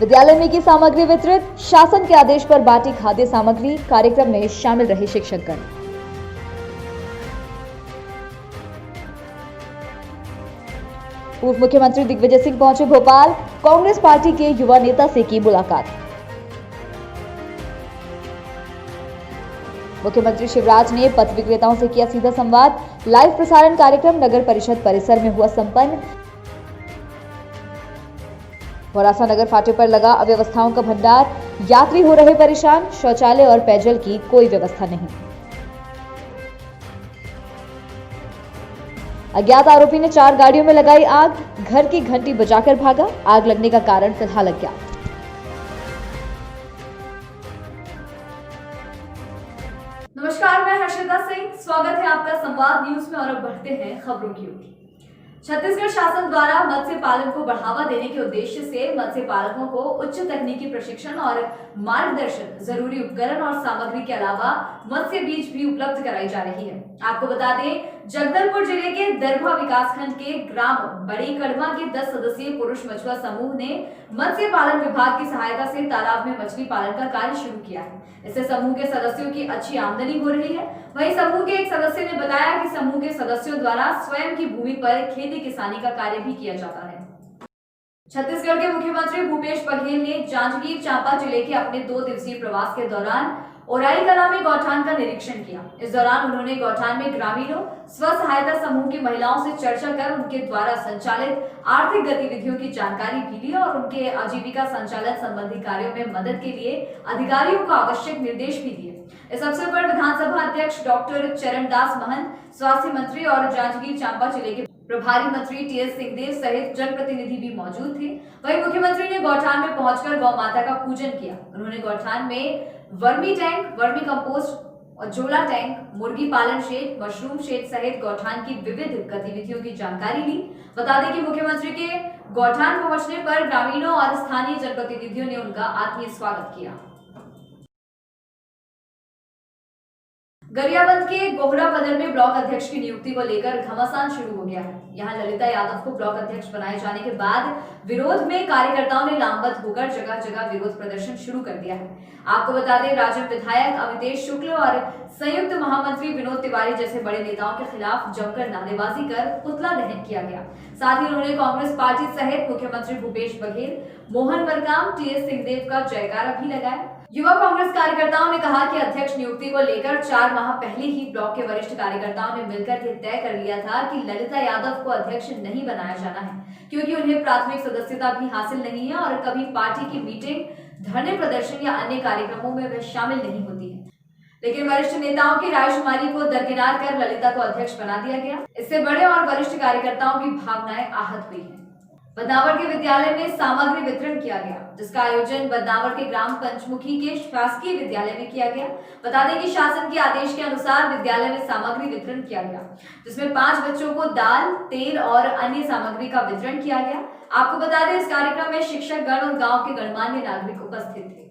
विद्यालय में की सामग्री वितरित, शासन के आदेश पर बांटी खाद्य सामग्री। कार्यक्रम में शामिल रहे शिक्षकगण। पूर्व मुख्यमंत्री दिग्विजय सिंह पहुंचे भोपाल, कांग्रेस पार्टी के युवा नेता से की मुलाकात। मुख्यमंत्री शिवराज ने पथ विक्रेताओं से किया सीधा संवाद। लाइव प्रसारण कार्यक्रम नगर परिषद परिसर में हुआ संपन्न। मोरासा नगर फाटे पर लगा अव्यवस्थाओं का भंडार, यात्री हो रहे परेशान, शौचालय और पेयजल की कोई व्यवस्था नहीं। अज्ञात आरोपी ने 4 गाड़ियों में लगाई आग, घर की घंटी बजाकर भागा। आग लगने का कारण फिलहाल अज्ञात। नमस्कार, मैं हर्षिता सिंह, स्वागत है आपका संवाद न्यूज में और अब बढ़ते हैं खबरों की ओर। छत्तीसगढ़ शासन द्वारा मत्स्य पालन को बढ़ावा देने के उद्देश्य से मत्स्य पालकों को उच्च तकनीकी प्रशिक्षण और मार्गदर्शन, जरूरी उपकरण और सामग्री के अलावा मत्स्य बीज भी उपलब्ध कराई जा रही है। आपको बता दें, जगदलपुर जिले के दरभा विकासखंड के ग्राम बड़ी कड़वा के 10 सदस्यीय पुरुष मछुआ समूह ने मत्स्य पालन विभाग की सहायता से तालाब में मछली पालन का कार्य शुरू किया है। इससे समूह के सदस्यों की अच्छी आमदनी हो रही है। वहीं समूह के एक सदस्य ने बताया कि समूह के सदस्यों द्वारा स्वयं की भूमि पर खेती किसानी का कार्य भी किया जाता है। छत्तीसगढ़ के मुख्यमंत्री भूपेश बघेल ने जांजगीर चांपा जिले के अपने 2 दिवसीय प्रवास के दौरान ओराई कला में गौठान का निरीक्षण किया। इस दौरान उन्होंने गौठान में ग्रामीणों, स्व सहायता समूह की महिलाओं से चर्चा कर उनके द्वारा संचालित आर्थिक गतिविधियों की जानकारी भी ली और उनके आजीविका संचालन संबंधी कार्यों में मदद के लिए अधिकारियों को आवश्यक निर्देश भी दिए। इस अवसर पर विधानसभा अध्यक्ष डॉक्टर चरणदास महंत, स्वास्थ्य मंत्री और जांजगीर चांपा जिले के प्रभारी मंत्री टीएस सिंहदेव सहित जनप्रतिनिधि भी मौजूद थे। वहीं मुख्यमंत्री ने गौठान में पहुंचकर गौ माता का पूजन किया। उन्होंने गौठान में वर्मी टैंक, वर्मी कंपोस्ट और झोला टैंक, मुर्गी पालन शेड, मशरूम शेड सहित गौठान की विविध गतिविधियों की जानकारी ली। बता दें कि मुख्यमंत्री के गौठान पहुंचने पर ग्रामीणों और स्थानीय जनप्रतिनिधियों ने उनका आत्मीय स्वागत किया। गरियाबंद के गोहरापदर में ब्लॉक अध्यक्ष की नियुक्ति को लेकर घमासान शुरू हो गया है। यहां ललिता यादव को ब्लॉक अध्यक्ष बनाए जाने के बाद विरोध में कार्यकर्ताओं ने लामबंद होकर जगह जगह विरोध प्रदर्शन शुरू कर दिया है। आपको बता दें, राजद विधायक अमितेश शुक्ल और संयुक्त महामंत्री विनोद तिवारी जैसे बड़े नेताओं के खिलाफ जमकर नारेबाजी कर पुतला दहन किया गया। साथ ही उन्होंने कांग्रेस पार्टी सहित मुख्यमंत्री भूपेश बघेल, मोहन मरकाम, टीएस सिंहदेव का जयकारा भी लगाया। युवा कांग्रेस कार्यकर्ताओं ने कहा कि अध्यक्ष नियुक्ति को लेकर 4 माह पहले ही ब्लॉक के वरिष्ठ कार्यकर्ताओं ने मिलकर के तय कर लिया था कि ललिता यादव को अध्यक्ष नहीं बनाया जाना है, क्योंकि उन्हें प्राथमिक सदस्यता भी हासिल नहीं है और कभी पार्टी की मीटिंग, धरने प्रदर्शन या अन्य कार्यक्रमों में वह शामिल नहीं होती है। लेकिन वरिष्ठ नेताओं की रायशुमारी को दरकिनार कर ललिता को अध्यक्ष बना दिया गया। इससे बड़े और वरिष्ठ कार्यकर्ताओं की भावनाएं आहत हुई है। बदनावर के विद्यालय में सामग्री वितरण किया गया, जिसका आयोजन बदनावर के ग्राम पंचमुखी के शासकीय विद्यालय में किया गया। बता दें कि शासन के आदेश के अनुसार विद्यालय में सामग्री वितरण किया गया, जिसमें 5 बच्चों को दाल, तेल और अन्य सामग्री का वितरण किया गया। आपको बता दें, इस कार्यक्रम में शिक्षक गण और गाँव के गणमान्य नागरिक उपस्थित थे।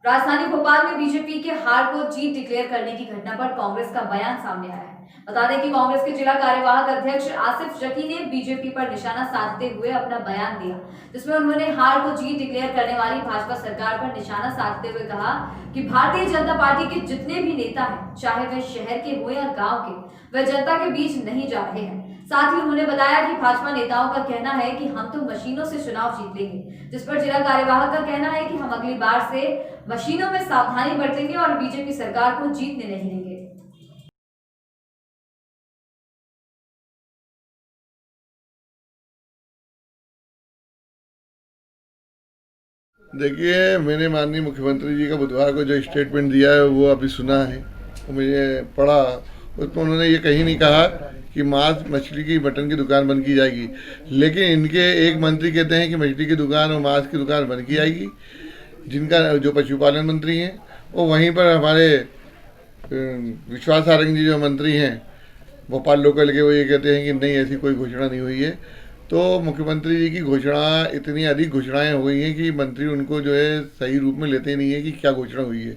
राजधानी भोपाल में बीजेपी के हार को जीत डिक्लेयर करने की घटना पर कांग्रेस का बयान सामने आया है। बता दें कि कांग्रेस के जिला कार्यवाहक अध्यक्ष आसिफ जकी ने बीजेपी पर निशाना साधते हुए अपना बयान दिया, जिसमें उन्होंने हार को जीत डिक्लेयर करने वाली भाजपा सरकार पर निशाना साधते हुए कहा कि भारतीय जनता पार्टी के जितने भी नेता हैं, चाहे वे शहर के हो या गाँव के, वह जनता के बीच नहीं जा रहे हैं। साथ ही उन्होंने बताया कि भाजपा नेताओं का कहना है कि हम तो मशीनों से चुनाव जीत लेंगे, जिस पर जिला कार्यवाहक का कहना है कि हम अगली बार से मशीनों में सावधानी बरतेंगे और बीजेपी सरकार को जीतने नहीं देंगे। देखिए, मैंने माननीय मुख्यमंत्री जी का बुधवार को जो स्टेटमेंट दिया है वो अभी सुना है, वो मुझे पढ़ा। उसमें उन्होंने ये कहीं नहीं कहा कि मांस, मछली की, मटन की दुकान बंद की जाएगी, लेकिन इनके एक मंत्री कहते हैं कि मछली की दुकान और मांस की दुकान बंद की जाएगी। जिनका जो पशुपालन मंत्री हैं, वो वहीं पर हमारे विश्वास सारंग जी जो मंत्री हैं भोपाल लोकल के, वो ये कहते हैं कि नहीं, ऐसी कोई घोषणा नहीं हुई है। तो मुख्यमंत्री जी की घोषणा, इतनी अधिक घोषणाएं हो गई हैं कि मंत्री उनको जो है सही रूप में लेते नहीं है कि क्या घोषणा हुई है।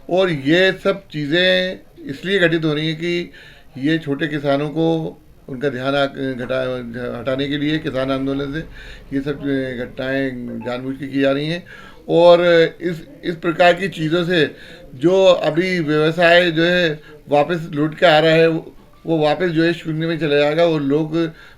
और ये सब चीज़ें इसलिए घटित हो रही हैं कि ये छोटे किसानों को उनका ध्यान हटाने के लिए किसान आंदोलन से ये सब घटनाएं जानबूझ के की जा रही हैं। और इस प्रकार की चीज़ों से जो अभी व्यवसाय जो है वापस लौट के आ रहा है वो वापस जो है शून्य में चला जाएगा और लोग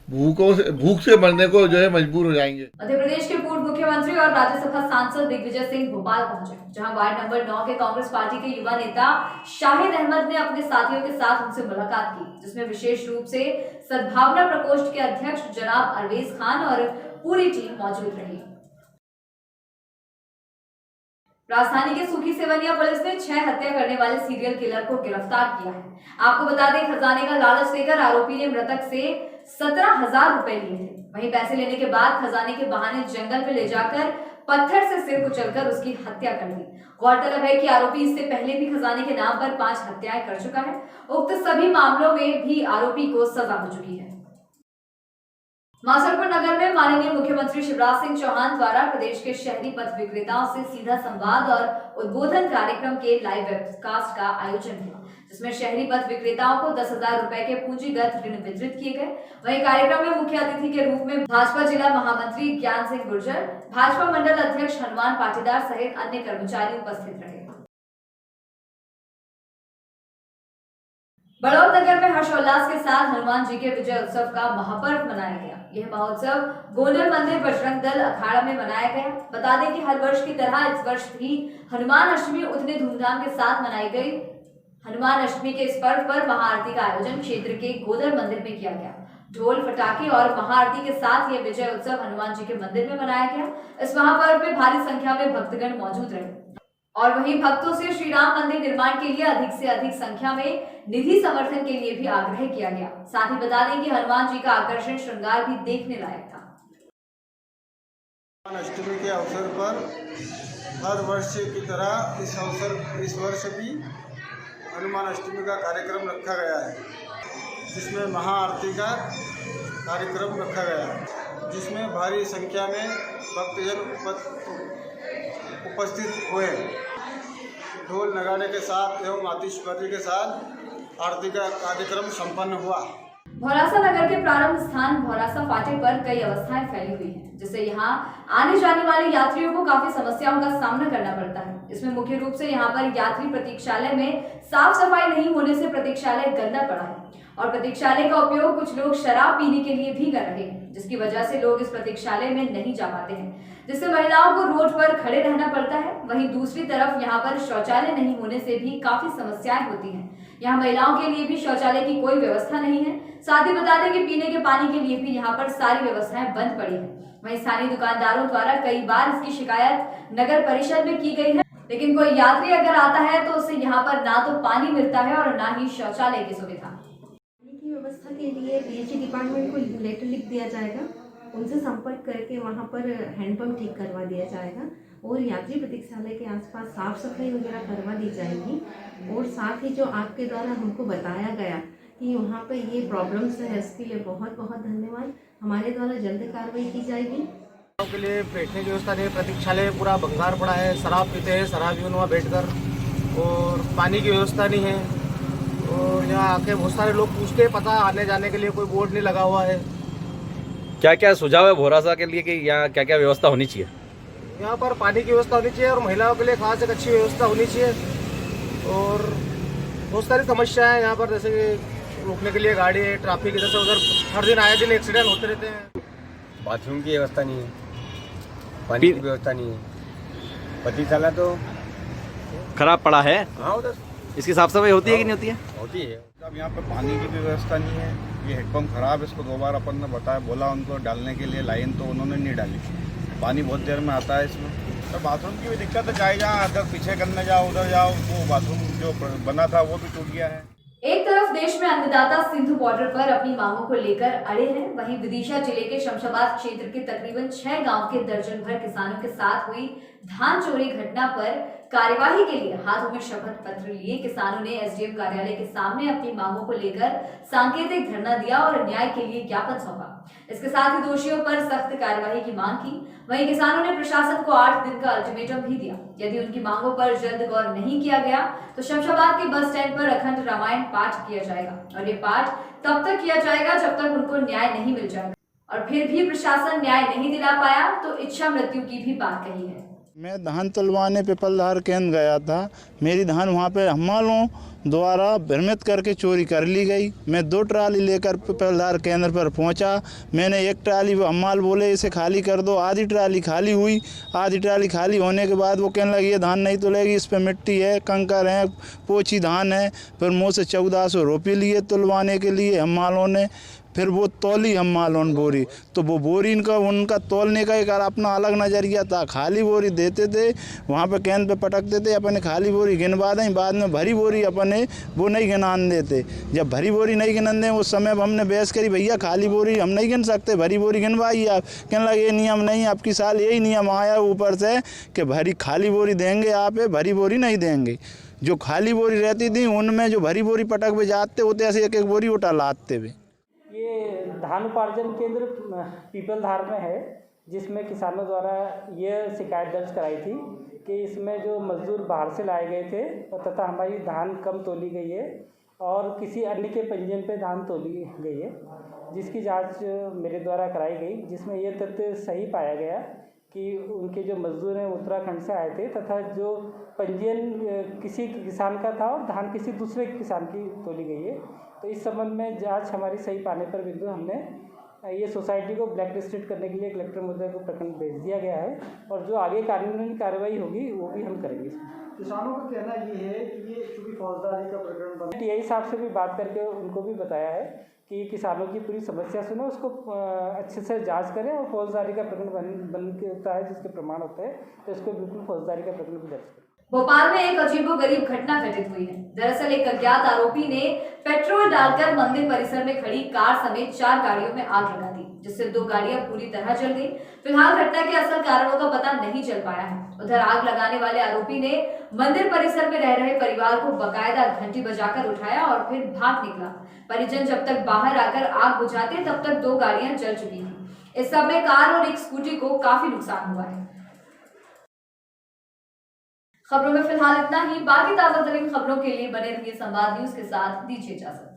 भूख से मरने को जो है मजबूर हो जाएंगे। मध्य प्रदेश के पूर्व मुख्यमंत्री और राज्यसभा सांसद दिग्विजय सिंह भोपाल पहुंचे, जहां वार्ड नंबर 9 के कांग्रेस पार्टी के युवा नेता शाहिद अहमद ने अपने साथियों के साथ उनसे मुलाकात की, जिसमें विशेष रूप से सद्भावना प्रकोष्ठ के अध्यक्ष जनाब अरवेज खान और पूरी टीम मौजूद रही। राजधानी के सुखी सेवनिया पुलिस ने 6 हत्या करने वाले सीरियल किलर को गिरफ्तार किया है। आपको बता दें, खजाने का लालच देकर आरोपी ने मृतक से 17,000 रुपए लिए थे। वहीं पैसे लेने के बाद खजाने के बहाने जंगल में ले जाकर पत्थर से सिर कुचलकर उसकी हत्या कर दी। गौरतलब है कि आरोपी इससे पहले भी खजाने के नाम पर 5 हत्याएं कर चुका है। उक्त सभी मामलों में भी आरोपी को सजा हो चुकी है। मासलपुर नगर में माननीय मुख्यमंत्री शिवराज सिंह चौहान द्वारा प्रदेश के शहरी पथ विक्रेताओं से सीधा संवाद और उद्बोधन कार्यक्रम के लाइव वेबकास्ट का आयोजन हुआ, जिसमें शहरी पथ विक्रेताओं को 10,000 रुपए के पूंजीगत ऋण वितरित किए गए। वहीं कार्यक्रम में मुख्य अतिथि के रूप में भाजपा जिला महामंत्री ज्ञान सिंह गुर्जर, भाजपा मंडल अध्यक्ष हनुमान पाटीदार सहित अन्य कर्मचारी उपस्थित रहे। बड़ौद नगर में हर्षोल्लास के साथ हनुमान जी के विजय उत्सव का महापर्व मनाया गया। यह महोत्सव गोंडल मंदिर बजरंग दल अखाड़ा में मनाया गया। बता दें कि हर वर्ष की तरह इस वर्ष भी हनुमान अष्टमी उतने धूमधाम के साथ मनाई गई। हनुमान अष्टमी के इस पर्व पर महाआरती का आयोजन क्षेत्र के गोदर मंदिर में किया गया। ढोल फटाके और महाआरती के साथ यह विजय उत्सव हनुमान जी के मंदिर में मनाया गया। इस महापर्व में भारी संख्या में भक्तगण मौजूद रहे और वहीं भक्तों से श्री राम मंदिर निर्माण के लिए अधिक से अधिक संख्या में निधि समर्थन के लिए भी आग्रह किया गया। साथ ही बता दें कि हनुमान जी का आकर्षण श्रृंगार भी देखने लायक था। हनुमान अष्टमी के अवसर पर हर वर्ष की तरह इस वर्ष भी हनुमान अष्टमी का कार्यक्रम रखा गया है, जिसमें महाआरती का कार्यक्रम रखा गया है, जिसमें भारी संख्या में भक्तजन उपस्थित हुए। ढोल नगाड़े के साथ एवं आतिशबाजी के साथ आरती का कार्यक्रम संपन्न हुआ। भौरासा नगर के प्रारंभ स्थान भौरासा फाटे पर कई अवस्थाएं फैली हुई हैं, जिससे यहाँ आने जाने वाले यात्रियों को काफी समस्याओं का सामना करना पड़ता है। इसमें मुख्य रूप से यहाँ पर यात्री प्रतीक्षालय में साफ सफाई नहीं होने से प्रतीक्षालय गंदा पड़ा है और प्रतीक्षालय का उपयोग कुछ लोग शराब पीने के लिए भी कर रहे हैं, जिसकी वजह से लोग इस प्रतीक्षालय में नहीं जा पाते हैं, जिससे महिलाओं को रोड पर खड़े रहना पड़ता है। वहीं दूसरी तरफ यहाँ पर शौचालय नहीं होने से भी काफी समस्याएं होती हैं। यहाँ महिलाओं के लिए भी शौचालय की कोई व्यवस्था नहीं है। साथ ही बता दें कि पीने के पानी के लिए भी यहाँ पर सारी व्यवस्थाएं बंद पड़ी है। वहीं स्थानीय दुकानदारों द्वारा कई बार इसकी शिकायत नगर परिषद में की गई है, लेकिन कोई यात्री अगर आता है तो उसे यहाँ पर ना तो पानी मिलता है और ना ही शौचालय की सुविधा। की व्यवस्था के लिए पीएचई डिपार्टमेंट को लेटर लिख दिया जाएगा, उनसे संपर्क करके वहाँ पर हैंडपम्प ठीक करवा दिया जाएगा और यात्री प्रतीक्षालय के आसपास साफ सफाई वगैरह करवा दी जाएगी। और साथ ही जो आपके द्वारा हमको बताया गया कि वहाँ पे ये प्रॉब्लम्स है, इसके लिए बहुत बहुत धन्यवाद। हमारे द्वारा जल्द कार्रवाई की जाएगी। के लिए बैठने की व्यवस्था नहीं, प्रतीक्षालय पूरा भंगार पड़ा है, शराब पीते हैं शराबियों वहाँ बैठकर, और पानी की व्यवस्था नहीं है। और यहाँ आके बहुत सारे लोग पूछते हैं, पता आने जाने के लिए कोई बोर्ड नहीं लगा हुआ है। क्या क्या सुझाव है भौरासा के लिए कि यहाँ क्या क्या व्यवस्था होनी चाहिए? यहाँ पर पानी की व्यवस्था होनी चाहिए और महिलाओं के लिए खास एक अच्छी व्यवस्था होनी चाहिए। और बहुत सारी समस्या है यहाँ पर, जैसे कि रोकने के लिए गाड़ी है, ट्रैफिक इधर से उधर, हर दिन आए दिन एक्सीडेंट होते रहते हैं। बाथरूम की व्यवस्था नहीं है, पानी की व्यवस्था नहीं है, प्रतीक्षालय तो खराब पड़ा है। हाँ उधर इसकी साफ सफाई होती है कि नहीं होती है? होती है। अब यहाँ पे पानी की भी व्यवस्था नहीं है। ये हेडपम्प खराब है, इसको 2 बार अपन ने बताया, बोला उनको डालने के लिए लाइन, तो उन्होंने नहीं डाली। पानी बहुत देर में आता है इसमें। तो बाथरूम की भी दिक्कत है, चाहे जहाँ अगर पीछे करने जाओ उधर जाओ, वो बाथरूम जो बना था वो भी टूट गया है। एक तरफ देश में अन्नदाता सिंधु बॉर्डर पर अपनी मांगों को लेकर अड़े हैं, वहीं विदिशा जिले के शमशाबाद क्षेत्र के तकरीबन 6 गांव के दर्जन भर किसानों के साथ हुई धान चोरी घटना पर कार्यवाही के लिए हाथों में शपथ पत्र लिए किसानों ने एसडीएम कार्यालय के सामने अपनी मांगों को लेकर सांकेतिक धरना दिया और न्याय के लिए ज्ञापन सौंपा। इसके साथ ही दोषियों पर सख्त कार्यवाही की मांग की। वहीं किसानों ने प्रशासन को 8 दिन का अल्टीमेटम भी दिया। यदि उनकी मांगों पर जल्द गौर नहीं किया गया तो शमशाबाद के बस स्टैंड पर अखंड रामायण पाठ किया जाएगा और ये पाठ तब तक किया जाएगा जब तक उनको न्याय नहीं मिल जाएगा। और फिर भी प्रशासन न्याय नहीं दिला पाया तो इच्छा मृत्यु की भी बात कही है। मैं धान तुलवाने पिपलधार केंद्र गया था। मेरी धान वहाँ पे हमालों द्वारा भ्रमित करके चोरी कर ली गई। मैं 2 ट्राली लेकर पिपलधार केंद्र पर पहुँचा। मैंने 1 ट्राली हमाल बोले इसे खाली कर दो, आधी ट्राली खाली हुई। आधी ट्राली खाली होने के बाद वो कहने लगी ये धान नहीं तुलेगी, इस पर मिट्टी है, कंकर है, पोची धान है। फिर मुँह से 1400 रुपये लिए तुलवाने के लिए हमालों ने। फिर वो तौली हम मालून बोरी, तो वो बोरी उनका तौलने का एक अपना अलग नज़रिया था। खाली बोरी देते थे, वहाँ पे कैन पे पटकते थे, अपने खाली बोरी गिनवा दें, बाद में भरी बोरी अपने वो नहीं गिनान देते। जब भरी बोरी नहीं गिनान दें उस समय हमने बहस करी, भैया खाली बोरी हम नहीं गिन सकते, भरी बोरी गिनवाइए आप। कहने लगे ये नियम नहीं, आपकी साल यही नियम आया ऊपर से कि भरी खाली बोरी देंगे आप, भरी बोरी नहीं देंगे। जो खाली बोरी रहती थी उनमें जो भरी बोरी पटक पे जाते होते ऐसे एक बोरी उठा लाते हुए। ये धान उपार्जन केंद्र पीपलधार में है, जिसमें किसानों द्वारा ये शिकायत दर्ज कराई थी कि इसमें जो मजदूर बाहर से लाए गए थे तथा हमारी धान कम तोली गई है और किसी अन्य के पंजीयन पे धान तोली गई है, जिसकी जांच मेरे द्वारा कराई गई, जिसमें ये तथ्य सही पाया गया कि उनके जो मजदूर हैं उत्तराखंड से आए थे तथा जो पंजीयन किसी किसान का था और धान किसी दूसरे किसान की तोली गई है। तो इस संबंध में जांच हमारी सही पाने पर बिंदु हमने ये सोसाइटी को ब्लैक लिस्टेड करने के लिए कलेक्टर महोदय को प्रकरण भेज दिया गया है और जो आगे कानूनी कार्रवाई होगी वो भी हम करेंगे। किसानों का कहना ये है कि ये चूँकि फौजदारी का प्रकरण बना, टीआई साहब से भी बात करके उनको भी बताया है कि किसानों की पूरी समस्या सुने, उसको अच्छे से जांच करें और फौजदारी का प्रकरण बनता है जिसके प्रमाण होते हैं तो इसको बिल्कुल फौजदारी का प्रकरण भी दर्ज करें। भोपाल में एक अजीबोगरीब घटना घटित हुई है। दरअसल एक अज्ञात आरोपी ने पेट्रोल डालकर मंदिर परिसर में खड़ी कार समेत 4 गाड़ियों में आग लगा दी, जिससे 2 गाड़ियां पूरी तरह जल गई। फिलहाल घटना के असल कारणों का पता नहीं चल पाया है। उधर आग लगाने वाले आरोपी ने मंदिर परिसर में रह रहे परिवार को बकायदा घंटी बजाकर उठाया और फिर भाग निकला। परिजन जब तक बाहर आकर आग बुझाते तब तक 2 गाड़ियां जल चुकी थी। इस सब में कार और एक स्कूटी को काफी नुकसान हुआ है। खबरों में फिलहाल इतना ही। बाकी ताजा तरीन खबरों के लिए बने रहिए संवाद न्यूज के साथ। दीजिए इजाजत।